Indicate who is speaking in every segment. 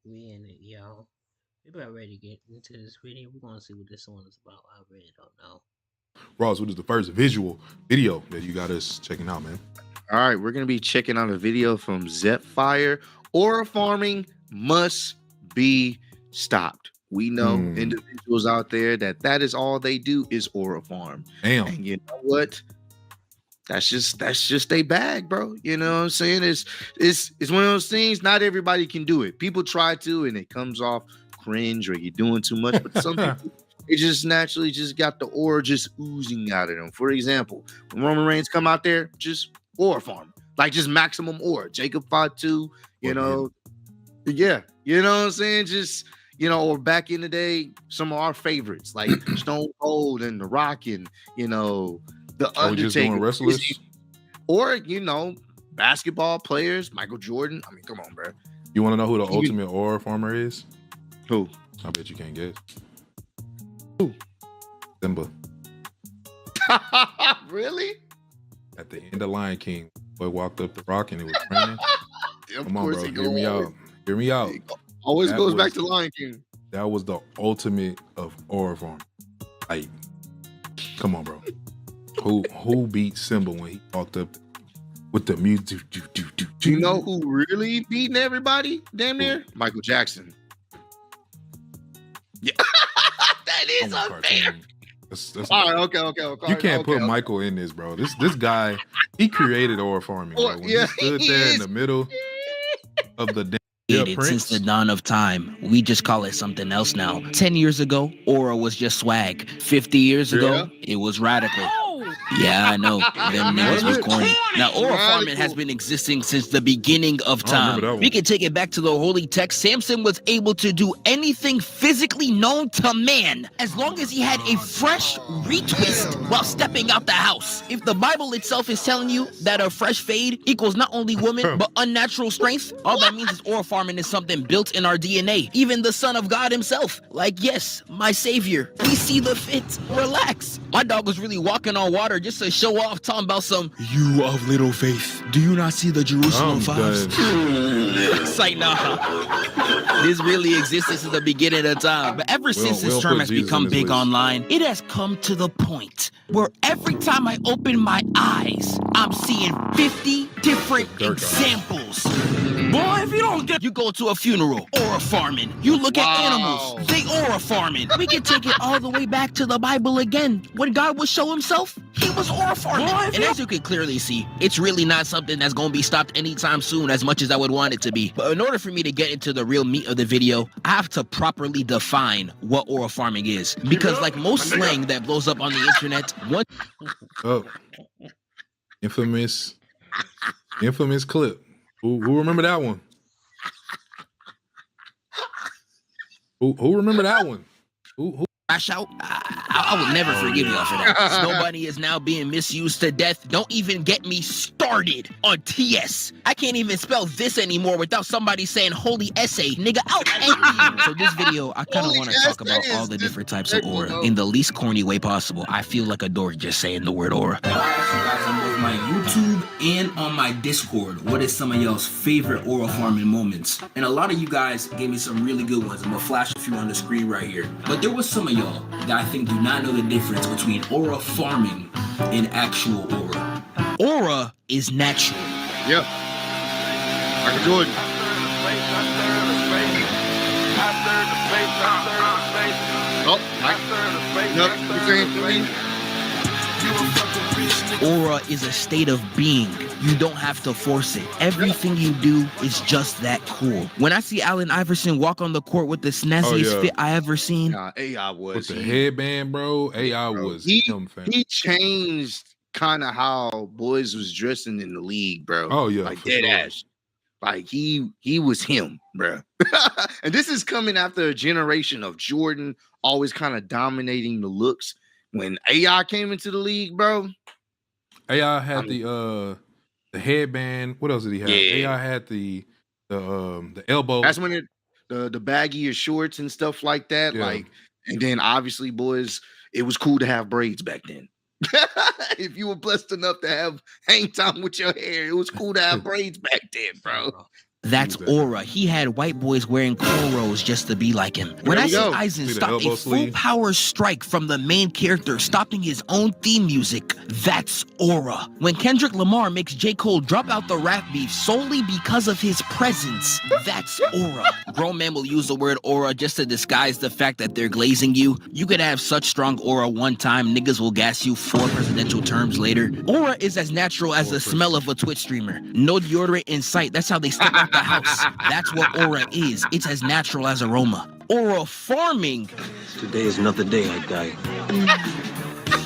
Speaker 1: We in it, y'all. We about ready to get into this video. We're gonna see what this one is about. I really don't know.
Speaker 2: Ross, what is the first visual video that you got us checking out, man?
Speaker 3: All right, we're gonna be checking out a video from Zepfire. Aura farming must be stopped. We know individuals out there that is all they do is aura farm.
Speaker 2: Damn.
Speaker 3: And you know what? That's just a bag, bro. You know what I'm saying? It's one of those things. Not everybody can do it. People try to, and it comes off cringe or you're doing too much. But some people, they just naturally just got the aura just oozing out of them. For example, when Roman Reigns come out there, just aura farm, like just maximum aura. Jacob Fatu, you know, yeah, you know what I'm saying? Just or back in the day, some of our favorites like Stone Cold and The Rock and the Undertaker,
Speaker 2: just doing wrestlers,
Speaker 3: or basketball players, Michael Jordan. I mean, come on, bro.
Speaker 2: You want to know who the ultimate aura farmer is?
Speaker 3: Who?
Speaker 2: I bet you can't guess.
Speaker 3: Who?
Speaker 2: Simba.
Speaker 3: Really?
Speaker 2: At the end of Lion King, boy walked up the rock and it was raining. Come on, bro. Hear me out. Hear me out.
Speaker 3: Always goes back to Lion King.
Speaker 2: That was the ultimate of aura farm. Like, come on, bro. Who beat Simba when he walked up with the music?
Speaker 3: You know who really beating everybody? Damn near Michael Jackson. Yeah, that is unfair. That's all right, okay.
Speaker 2: You can't put Michael in this, bro. This guy, he created aura farming, bro. When he stood there in the middle of the
Speaker 4: since the dawn of time. We just call it something else now. 10 years ago, aura was just swag. 50 years ago, it was radical. Yeah, I know. Them niggas was corny. Now, aura farming has been existing since the beginning of time. We can take it back to the holy text. Samson was able to do anything physically known to man as long as he had a fresh retwist while stepping out the house. If the Bible itself is telling you that a fresh fade equals not only woman but unnatural strength, all that means is aura farming is something built in our DNA. Even the Son of God himself, like, yes, my savior, we see the fit. Relax. My dog was really walking on water just to show off, talking about some "you of little faith, do you not see the Jerusalem vibes?" It's like, nah, this really existed since the beginning of time. But ever since this term has become big online, it has come to the point where every time I open my eyes, I'm seeing 50 different examples. Boy, if you don't get, you go to a funeral, aura farming. You look at animals, they aura farming. We can take it all the way back to the Bible again. When God would show himself, he was aura farming. And as you can clearly see, it's really not something that's going to be stopped anytime soon, as much as I would want it to be. But in order for me to get into the real meat of the video, I have to properly define what aura farming is. Because like most slang that blows up on the internet, what?
Speaker 2: Oh, infamous clip. Who remember that one? Who remember that one? Who?
Speaker 4: Crash out. I would never forgive y'all for that. Snowbunny is now being misused to death. Don't even get me started on TS. I can't even spell this anymore without somebody saying holy essay. Nigga, out. For this video, I kind of want to talk about all the different types of aura in the least corny way possible. I feel like a dork just saying the word aura. I asked you guys on both my YouTube and on my Discord, what is some of y'all's favorite aura farming moments? And a lot of you guys gave me some really good ones. I'm gonna flash a few on the screen right here. But there was some of y'all that I think do not know the difference between aura farming and actual aura. Aura is natural.
Speaker 3: Yep. Michael Jordan.
Speaker 4: Aura is a state of being. You don't have to force it. Everything you do is just that cool. When I see Allen Iverson walk on the court with the snazziest fit I ever seen.
Speaker 3: Nah, AI was.
Speaker 2: With the headband, bro. AI was him, fam.
Speaker 3: He changed kind of how boys was dressing in the league, bro.
Speaker 2: Oh, yeah.
Speaker 3: Like dead ass. Like he was him, bro. And this is coming after a generation of Jordan always kind of dominating the looks. When AI came into the league, bro.
Speaker 2: AI had the headband. What else did he have?
Speaker 3: Yeah.
Speaker 2: AI had the elbow.
Speaker 3: That's when the baggier shorts and stuff like that.
Speaker 2: Yeah.
Speaker 3: Like, and then obviously, boys, it was cool to have braids back then. If you were blessed enough to have hang time with your hair, it was cool to have braids back then, bro.
Speaker 4: That's Aura. He had white boys wearing cornrows just to be like him. When I see Aizen stop a full power strike from the main character, stopping his own theme music, that's Aura. When Kendrick Lamar makes J. Cole drop out the rap beef solely because of his presence, that's Aura. Grown men will use the word aura just to disguise the fact that they're glazing you. You could have such strong aura one time, niggas will gas you 4 presidential terms later. Aura is as natural as the smell of a Twitch streamer. No deodorant in sight, that's how they step out the house. That's what aura is. It's as natural as aroma. Aura farming.
Speaker 5: Today is another day I die.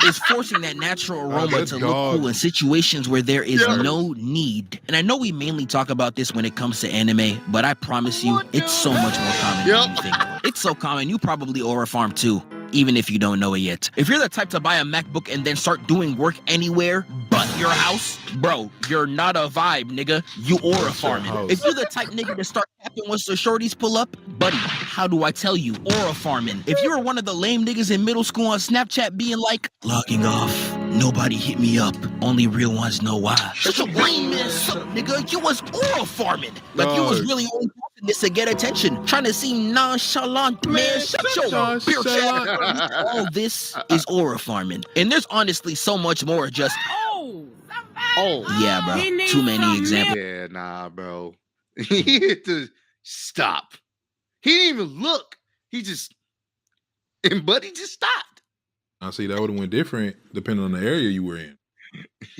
Speaker 4: Is forcing that natural aroma to look cool in situations where there is no need. And I know we mainly talk about this when it comes to anime, but I promise you, it's so much more common than you think. It's so common, you probably aura farm too, even if you don't know it yet. If you're the type to buy a MacBook and then start doing work anywhere but your house, bro, you're not a vibe, nigga. You aura farming. If you're the type nigga to start capping once the shorties pull up, buddy, how do I tell you? Aura farming. If you were one of the lame niggas in middle school on Snapchat being like, logging off, nobody hit me up, only real ones know why. Such a lame ass up, nigga. You was aura farming. Like you was really only doing this to get attention, trying to seem nonchalant, man. Shut your beer chat. All this is aura farming. And there's honestly so much more just, yeah, bro. Too many examples.
Speaker 3: Yeah, nah, bro. He had to stop. He didn't even look. He just, and Buddy just stopped.
Speaker 2: I see that would have went different depending on the area you were in.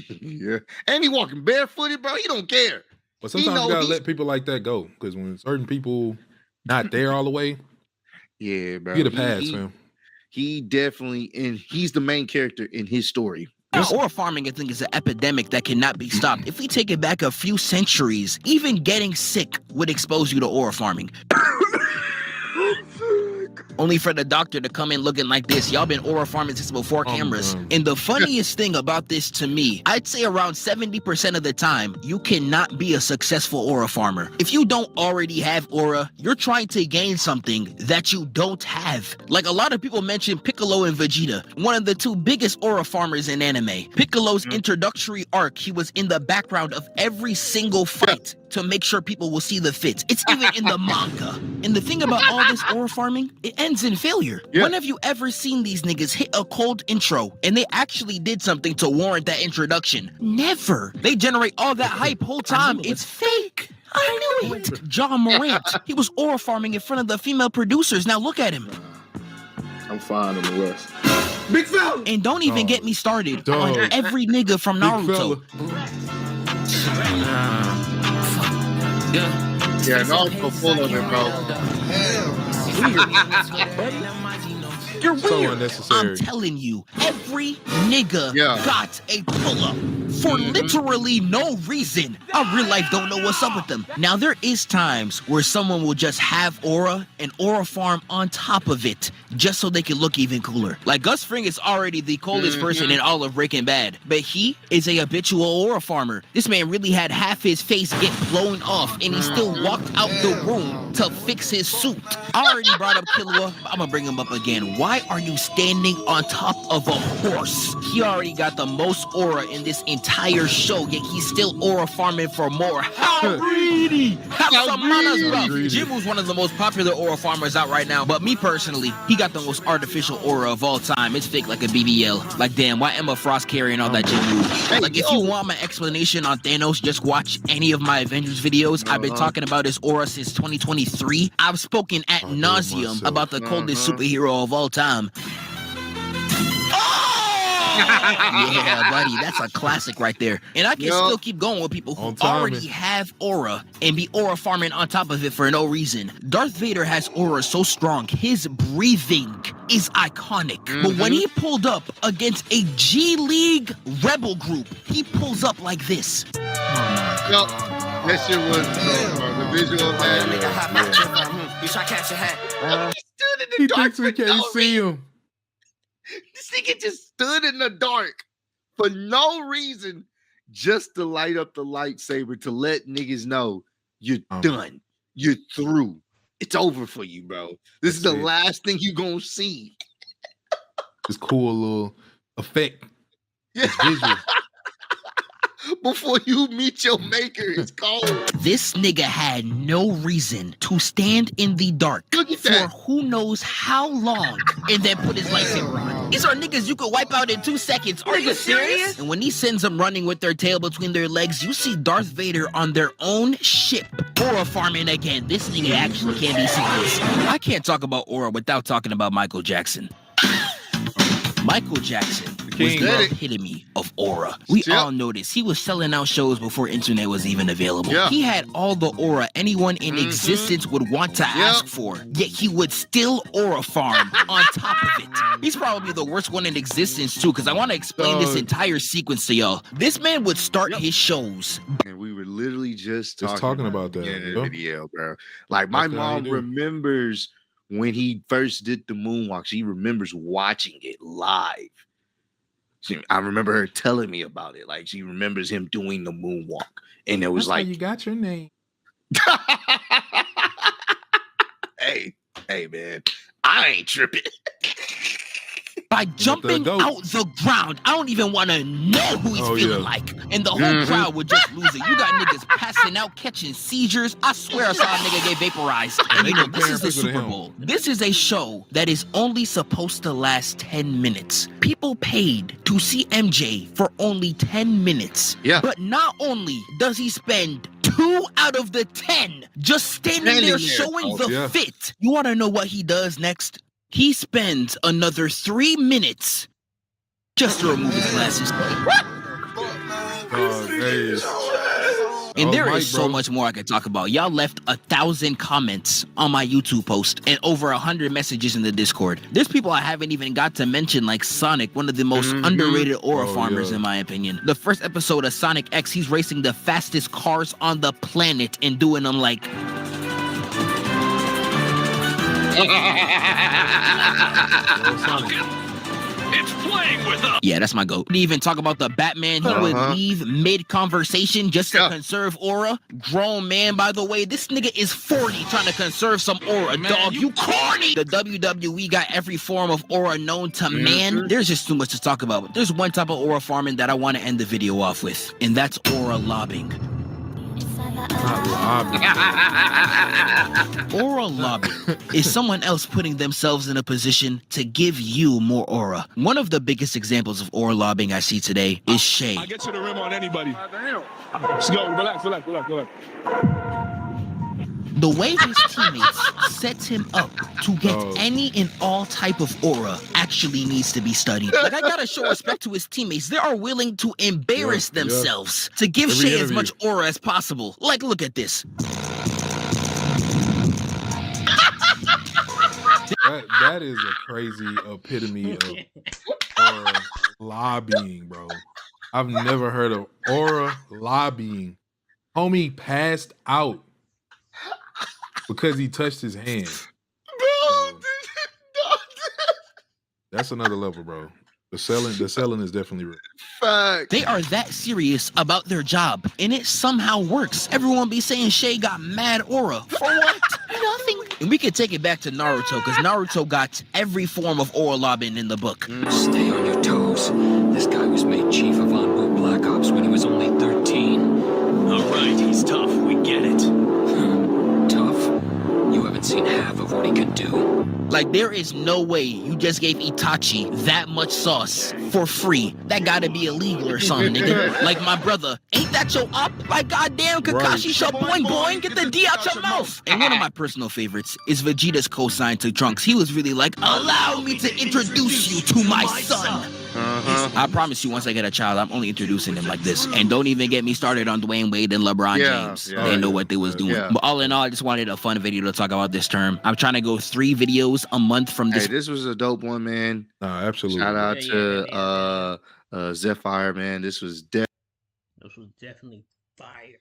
Speaker 3: Yeah. And he walking barefooted, bro. He don't care.
Speaker 2: But sometimes you gotta let people like that go. Because when certain people not there all the way,
Speaker 3: yeah, bro.
Speaker 2: You get a pass, fam.
Speaker 3: He definitely, and he's the main character in his story.
Speaker 4: Aura farming, I think, is an epidemic that cannot be stopped. If we take it back a few centuries, even getting sick would expose you to aura farming. Only for the doctor to come in looking like this. Y'all been aura farming since before cameras. And the funniest thing about this to me, I'd say around 70% of the time, you cannot be a successful aura farmer. If you don't already have aura, you're trying to gain something that you don't have. Like a lot of people mention Piccolo and Vegeta, one of the 2 biggest aura farmers in anime. Piccolo's introductory arc, he was in the background of every single fight to make sure people will see the fits. It's even in the manga. And the thing about all this aura farming, it ends in failure. When have you ever seen these niggas hit a cold intro and they actually did something to warrant that introduction? Never. They generate all that hype whole time. It's fake. I knew it. John Morant, he was aura farming in front of the female producers. Now look at him.
Speaker 5: I'm fine on the rest.
Speaker 3: Big fella.
Speaker 4: And don't even get me started on every nigga from Naruto.
Speaker 3: Yeah, Naruto full of it, bro.
Speaker 4: You're weird.
Speaker 2: So unnecessary.
Speaker 4: I'm telling you, every nigga got a pull-up for literally no reason. I real life don't know what's up with them. Now, there is times where someone will just have aura and aura farm on top of it just so they can look even cooler. Like Gus Fring is already the coldest person in all of Breaking Bad, but he is a habitual aura farmer. This man really had half his face get blown off and he still walked out the room to fix his suit. I already brought up Killua. I'm gonna bring him up again. Why are you standing on top of a horse? He already got the most aura in this entire show, yet he's still aura farming for more. How greedy! Have some manners, bro. Jimu's one of the most popular aura farmers out right now, but me personally, he got the most artificial aura of all time. It's fake like a BBL. Like, damn, why Emma Frost carrying all that Jimu? Like, if you want my explanation on Thanos, just watch any of my Avengers videos. I've been talking about his aura since 2023. I've spoken at nauseum about the coldest superhero of all time. Yeah, buddy, that's a classic right there. And I can still keep going with people who already have aura and be aura farming on top of it for no reason. Darth Vader has aura so strong, his breathing is iconic. But when he pulled up against a G League rebel group, he pulls up like this.
Speaker 3: That shit was the visual of that.
Speaker 5: You try to catch a hat.
Speaker 3: He stood in the
Speaker 2: He
Speaker 3: dark.
Speaker 2: thinks we can't see him.
Speaker 3: This nigga just stood in the dark for no reason, just to light up the lightsaber to let niggas know you're done. You're through. It's over for you, bro. This is the last thing you gonna see.
Speaker 2: This cool little effect. It's visual.
Speaker 3: before you meet your maker is cold.
Speaker 4: This nigga had no reason to stand in the dark
Speaker 3: Look at
Speaker 4: for
Speaker 3: that.
Speaker 4: who knows how long and then put his lightsaber on. These are niggas you could wipe out in 2 seconds. Are you serious? And when he sends them running with their tail between their legs, you see Darth Vader on their own ship. Aura farming again. This nigga actually can't be serious. I can't talk about Aura without talking about Michael Jackson. Michael Jackson was
Speaker 2: king,
Speaker 4: the
Speaker 2: bro.
Speaker 4: epitome of aura. We
Speaker 3: Yep.
Speaker 4: all know this. He was selling out shows before internet was even available.
Speaker 3: Yeah.
Speaker 4: He had all the aura anyone in existence would want to ask for, yet he would still aura farm on top of it. He's probably the worst one in existence too, because I want to explain this
Speaker 2: Dog.
Speaker 4: entire sequence to y'all. This man would start his shows.
Speaker 3: And we were literally just
Speaker 2: talking about that,
Speaker 3: in the
Speaker 2: yo.
Speaker 3: video, bro. Like my
Speaker 2: That's how you
Speaker 3: mom
Speaker 2: do.
Speaker 3: remembers when he first did the moonwalk. She remembers watching it live. I remember her telling me about it. Like she remembers him doing the moonwalk, and it was
Speaker 2: That's how
Speaker 3: like,
Speaker 2: you got your name.
Speaker 3: hey, man, I ain't tripping.
Speaker 4: By jumping
Speaker 2: goat.
Speaker 4: out the ground. I don't even want to know who he's
Speaker 2: Oh,
Speaker 4: feeling
Speaker 2: yeah.
Speaker 4: like. And the whole crowd would just lose it. You got niggas passing out, catching seizures. I swear I saw a nigga get vaporized. And
Speaker 2: They
Speaker 4: you know, this
Speaker 2: comparing
Speaker 4: is the
Speaker 2: people to
Speaker 4: Super
Speaker 2: him.
Speaker 4: Bowl. This is a show that is only supposed to last 10 minutes. People paid to see MJ for only 10 minutes.
Speaker 3: Yeah.
Speaker 4: But not only does he spend 2 out of the 10 just standing
Speaker 3: Standing
Speaker 4: there
Speaker 3: there.
Speaker 4: showing
Speaker 3: Oh,
Speaker 4: the
Speaker 2: yeah.
Speaker 4: fit. You want to know what he does next? He spends another 3 minutes just to remove his glasses.
Speaker 2: Hey.
Speaker 4: And
Speaker 2: Oh,
Speaker 4: there is
Speaker 2: Mike,
Speaker 4: so
Speaker 2: bro.
Speaker 4: much more I could talk about. Y'all left 1,000 comments on my YouTube post and over 100 messages in the Discord. There's people I haven't even got to mention, like Sonic, one of the most underrated aura
Speaker 2: Oh,
Speaker 4: farmers,
Speaker 2: yeah.
Speaker 4: in my opinion. The first episode of Sonic X, he's racing the fastest cars on the planet and doing them like...
Speaker 2: Yo, Sonic.
Speaker 5: It's playing with us.
Speaker 4: Yeah, that's my goat. Didn't even talk about the Batman. He would
Speaker 3: Uh-huh.
Speaker 4: leave mid-conversation just to
Speaker 3: Yeah.
Speaker 4: conserve aura. Grown man, by the way. This nigga is 40 trying to conserve some aura,
Speaker 2: Man,
Speaker 4: dog. You corny! The WWE got every form of aura known to man. There's just too much to talk about. But there's one type of aura farming that I want to end the video off with, and that's aura lobbing.
Speaker 2: Not lobby.
Speaker 4: Aura lobbing is someone else putting themselves in a position to give you more aura. One of the biggest examples of aura lobbing I see today is Shay.
Speaker 6: I get to the rim on anybody. Let's go. Relax.
Speaker 4: The way his teammates sets him up to get
Speaker 2: Oh.
Speaker 4: any and all type of aura actually needs to be studied. Like, I gotta show respect to his teammates. They are willing to embarrass
Speaker 2: Yeah, yeah.
Speaker 4: themselves to give
Speaker 2: Every
Speaker 4: Shay as
Speaker 2: interview.
Speaker 4: much aura as possible. Like, look at this.
Speaker 2: That is a crazy epitome of aura lobbying, bro. I've never heard of aura lobbying. Homie passed out because he touched his hand.
Speaker 3: Bro,
Speaker 2: That's another level, bro. The selling is definitely real.
Speaker 3: fact.
Speaker 4: They are that serious about their job, and it somehow works. Everyone be saying Shay got mad aura. For what? Nothing. And we can take it back to Naruto, because Naruto got every form of aura lobbing in the book.
Speaker 5: Stay on your toes. This guy was made chief of Envoy Black Ops when he was only 13. All right, he's tough. We get it. Tough? You haven't seen half of what he can do.
Speaker 4: Like, there is no way you just gave Itachi that much sauce for free. That gotta be illegal or something, nigga. Like, my brother, ain't that your up? Like, goddamn, Kakashi,
Speaker 2: Right.
Speaker 4: shut boing boing, get the D out your mouth. And one of my personal favorites is Vegeta's cosign to Trunks. He was really like, allow me to introduce you to my son. I promise you, once I get a child, I'm only introducing him like this. And don't even get me started on Dwayne Wade and LeBron
Speaker 3: Yeah,
Speaker 4: James.
Speaker 3: yeah.
Speaker 4: They know what they was doing.
Speaker 3: Yeah.
Speaker 4: But all in all, I just wanted a fun video to talk about this term. I'm trying to go 3 videos a month from
Speaker 3: Hey,
Speaker 4: this.
Speaker 3: this was a dope one, man.
Speaker 2: Nah, absolutely.
Speaker 3: Shout out
Speaker 1: Yeah,
Speaker 3: to Zephyr, man. This was
Speaker 1: This was definitely fire.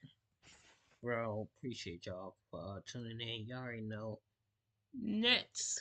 Speaker 1: Bro, appreciate y'all for tuning in. Y'all already know. Next.